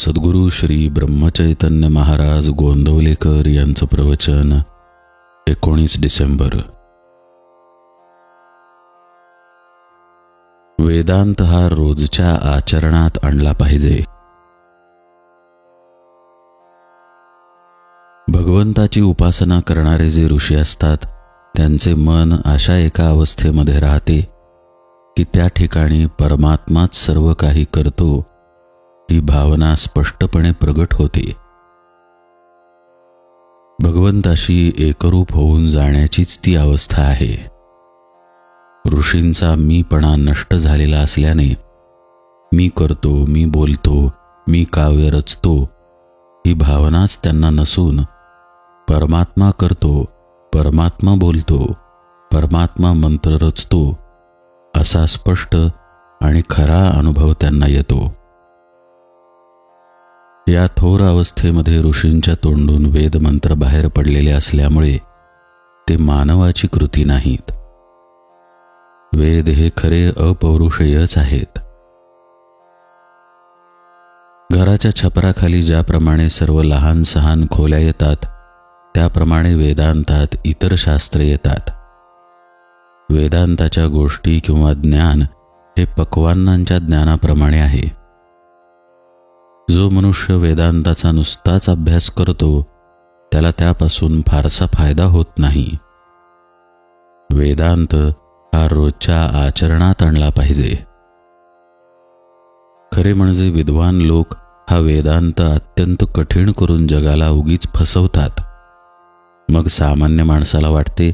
सद्गुरू श्री ब्रह्मचैतन्य महाराज गोंदवलेकर यांचं प्रवचन 19 डिसेंबर. वेदांत हा रोजच्या आचरणात आणला पाहिजे. भगवंताची उपासना करणारे जे ऋषी असतात त्यांचे मन अशा एका अवस्थेमध्ये राहते की त्या ठिकाणी परमात्माच सर्व काही करतो ही भावना स्पष्टपणे प्रगट होते. भगवंताशी एकरूप होऊन जाण्याचीच ती अवस्था आहे. ऋषींचा मीपणा नष्ट झालेला असल्याने मी करतो, मी बोलतो, मी काव्य रचतो ही भावनाच त्यांना नसून परमात्मा करतो, परमात्मा बोलतो, परमात्मा मंत्र रचतो असा स्पष्ट आणि खरा अनुभव त्यांना येतो. या थोर अवस्थेमध्ये ऋषींच्या तोंडून वेदमंत्र बाहेर पडलेले असल्यामुळे ते मानवाची कृती नाहीत. वेद हे खरे अपौरुषेयच आहेत. घराच्या छपराखाली ज्याप्रमाणे सर्व लहान सहान खोल्या येतात त्याप्रमाणे वेदांतात इतर शास्त्रे येतात. वेदांताच्या गोष्टी किंवा ज्ञान हे पक्वान्नांच्या ज्ञानाप्रमाणे आहे. जो मनुष्य वेदांताचा नुसताच अभ्यास करतो त्याला त्यापासून फारसा फायदा होत नाही. वेदांत हा रोजच्या आचरणात आणला पाहिजे. खरे म्हणजे विद्वान लोक हा वेदांत अत्यंत कठीण करून जगाला उगीच फसवतात. मग सामान्य माणसाला वाटते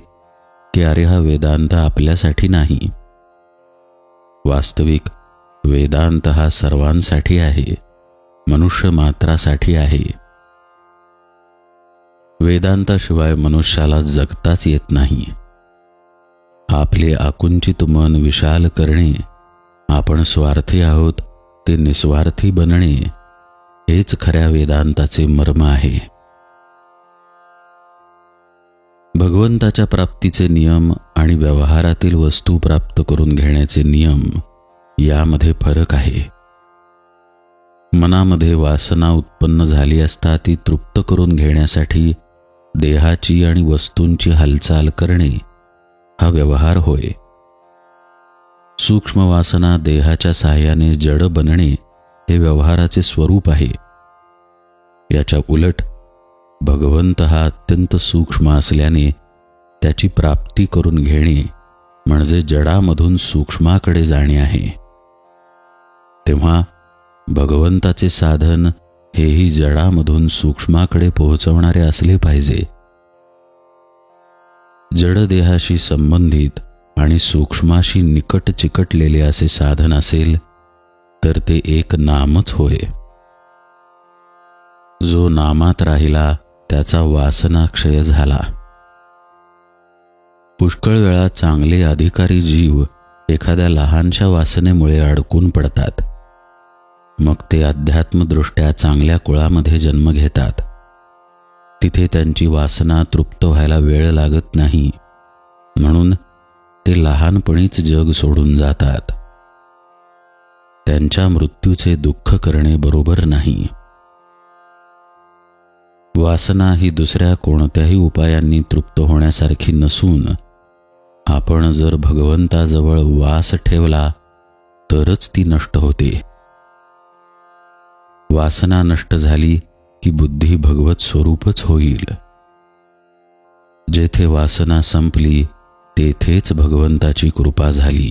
की अरे हा वेदांत आपल्यासाठी नाही. वास्तविक वेदांत हा सर्वांसाठी आहे, मनुष्य मात्रासाठी आहे. वेदांताशिवाय मनुष्याला जगताच येत नाही. आपले आकुंचित मन विशाल करणे, आपण स्वार्थी आहोत ते निस्वार्थी बनणे हेच खऱ्या वेदांताचे मर्म आहे. भगवंताच्या प्राप्तीचे नियम आणि व्यवहारातील वस्तू प्राप्त करून घेण्याचे नियम यामध्ये फरक आहे. मनामध्ये वासना उत्पन्न झाली असता ती तृप्त करून घेण्यासाठी देहाची आणि वस्तूंची हालचाल करणे हा व्यवहार होय. सूक्ष्म वासना देहाच्या साहाय्याने जड बनणे हे व्यवहाराचे स्वरूप आहे. याच्या उलट भगवंत हा अत्यंत सूक्ष्म असल्याने त्याची प्राप्ती करून घेणे म्हणजे जडामधून सूक्ष्माकडे जाणे आहे. तेव्हा भगवंताचे साधन हेही जडामधून सूक्ष्माकडे पोहोचवणारे असले पाहिजे. जडदेहाशी संबंधित आणि सूक्ष्माशी निकट चिकटलेले असे साधन असेल तर ते एक नामच होय. जो नामात राहिला त्याचा वासनाक्षय झाला. पुष्कळ वेळा चांगले अधिकारी जीव एखाद्या लहानशा वासनेमुळे अडकून पडतात. मग ते अध्यात्मदृष्ट्या चांगल्या कुळामध्ये जन्म घेतात. तिथे त्यांची वासना तृप्त व्हायला वेळ लागत नाही, म्हणून ते लहानपणीच जग सोडून जातात. त्यांच्या मृत्यूचे दुःख करणे बरोबर नाही. वासना ही दुसऱ्या कोणत्याही उपायांनी तृप्त होण्यासारखी नसून आपण जर भगवंताजवळ वास ठेवला तरच ती नष्ट होते. वासना नष्ट झाली की बुद्धी भगवत स्वरूपच होईल. जेथे वासना संपली तेथेच भगवंताची कृपा झाली.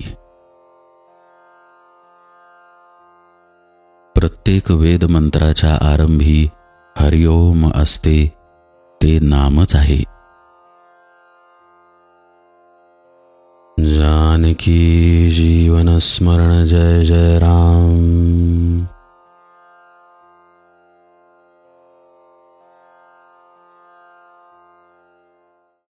प्रत्येक वेदमंत्राच्या आरंभी हरिओम असते, ते नामच आहे. जानकी जीवन स्मरण जय जय राम.